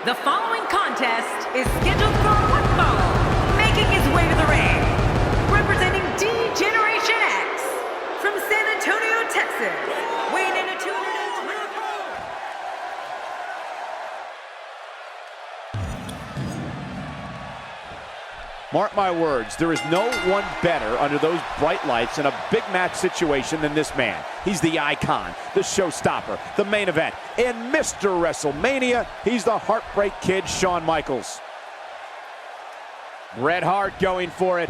The following contest is scheduled for one fall. Making his way to the ring, representing D-Generation X from San Antonio, Texas, weighing in at 220 pounds. Mark my words, there is no one better under those bright lights in a big match situation than this man. He's the icon, the showstopper, the main event, and Mr. WrestleMania, he's the Heartbreak Kid, Shawn Michaels. Bret Hart going for it.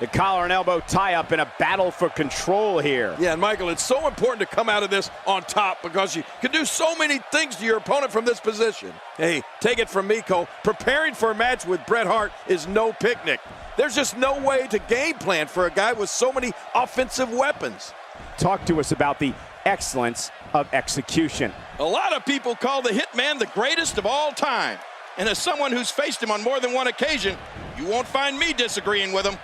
The collar and elbow tie-up in a battle for control here. Yeah, and Michael, it's so important to come out of this on top because you can do so many things to your opponent from this position. Hey, take it from me, Cole. Preparing for a match with Bret Hart is no picnic. There's just no way to game plan for a guy with so many offensive weapons. Talk to us about the excellence of execution. A lot of people call the Hitman the greatest of all time. And as someone who's faced him on more than one occasion, you won't find me disagreeing with him.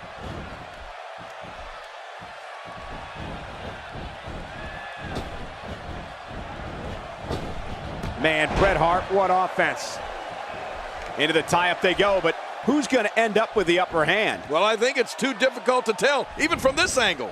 Man, Bret Hart, what offense. Into the tie-up they go, but who's going to end up with the upper hand? Well, I think it's too difficult to tell, even from this angle.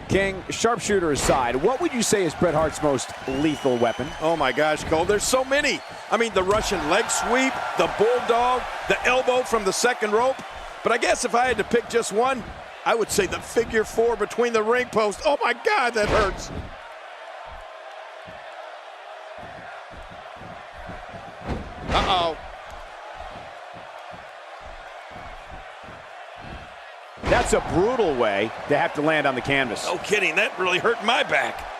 King, sharpshooter aside, what would you say is Bret Hart's most lethal weapon? Oh my gosh, Cole, there's so many. I mean, the Russian leg sweep, the bulldog, the elbow from the second rope. But I guess if I had to pick just one, I would say the figure four between the ring posts. Oh my God, that hurts. Uh-oh. That's a brutal way to have to land on the canvas. No kidding, that really hurt my back.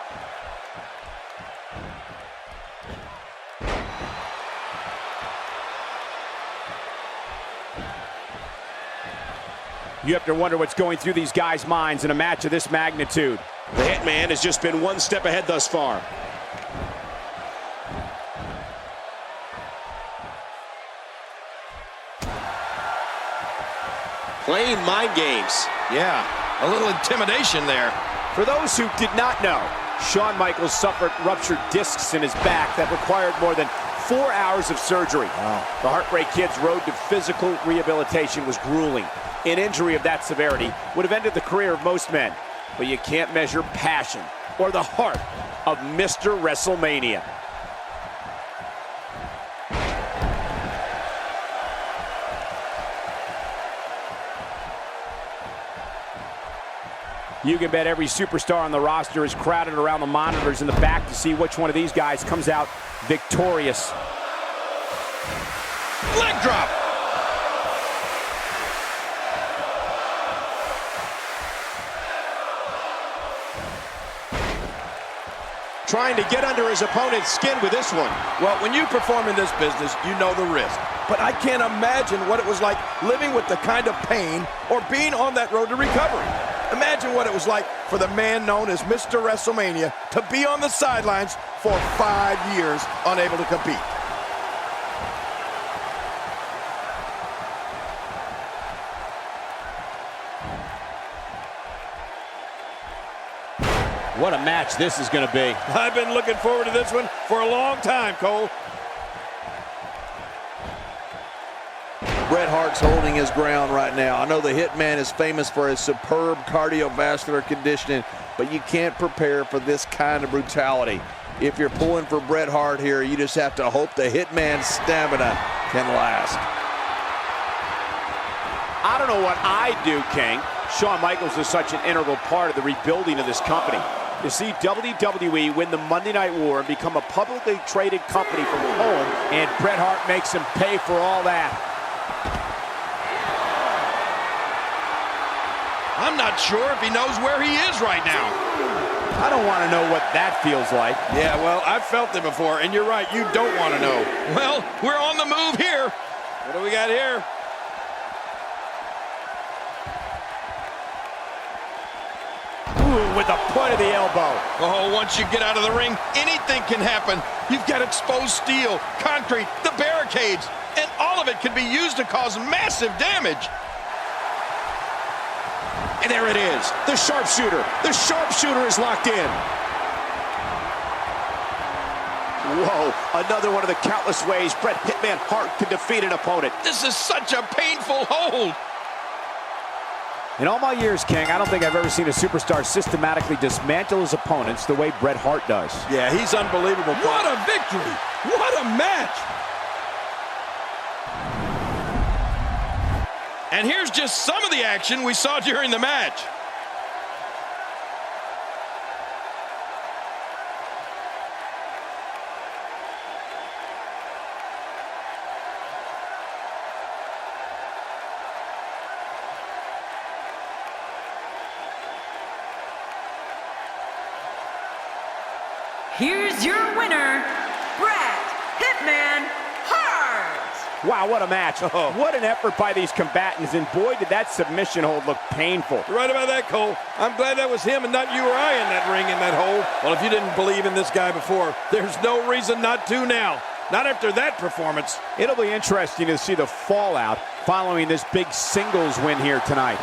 You have to wonder what's going through these guys' minds in a match of this magnitude. The Hitman has just been one step ahead thus far. Playing mind games. Yeah, a little intimidation there. For those who did not know, Shawn Michaels suffered ruptured discs in his back that required more than 4 hours of surgery. Wow. The Heartbreak Kid's road to physical rehabilitation was grueling. An injury of that severity would have ended the career of most men, but you can't measure passion or the heart of Mr. WrestleMania. You can bet every superstar on the roster is crowded around the monitors in the back to see which one of these guys comes out victorious. Leg drop. Trying to get under his opponent's skin with this one. Well, when you perform in this business, you know the risk. But I can't imagine what it was like living with the kind of pain or being on that road to recovery. Imagine what it was like for the man known as Mr. WrestleMania to be on the sidelines for 5 years, unable to compete. What a match this is going to be. I've been looking forward to this one for a long time, Cole. Bret Hart's holding his ground right now. I know the Hitman is famous for his superb cardiovascular conditioning, but you can't prepare for this kind of brutality. If you're pulling for Bret Hart here, you just have to hope the Hitman's stamina can last. I don't know what I'd do, King. Shawn Michaels is such an integral part of the rebuilding of this company. To see WWE win the Monday Night War and become a publicly traded company from home, and Bret Hart makes him pay for all that. I'm not sure if he knows where he is right now. I don't want to know what that feels like. Yeah, well, I've felt it before, and you're right, you don't want to know. Well, we're on the move here. What do we got here? Ooh, with the point of the elbow. Oh, once you get out of the ring, anything can happen. You've got exposed steel, concrete, the barricades, and all of it can be used to cause massive damage. And there it is, the sharpshooter. The sharpshooter is locked in. Whoa, another one of the countless ways Bret Hitman Hart can defeat an opponent. This is such a painful hold. In all my years, King, I don't think I've ever seen a superstar systematically dismantle his opponents the way Bret Hart does. Yeah, he's unbelievable. What a victory! What a match! And here's just some of the action we saw during the match. Here's your winner, Bret Hitman Hart. Wow, what a match. What an effort by these combatants, and boy, did that submission hold look painful. You're right about that, Cole. I'm glad that was him and not you or I in that ring, in that hole. Well, if you didn't believe in this guy before, there's no reason not to now. Not after that performance. It'll be interesting to see the fallout following this big singles win here tonight.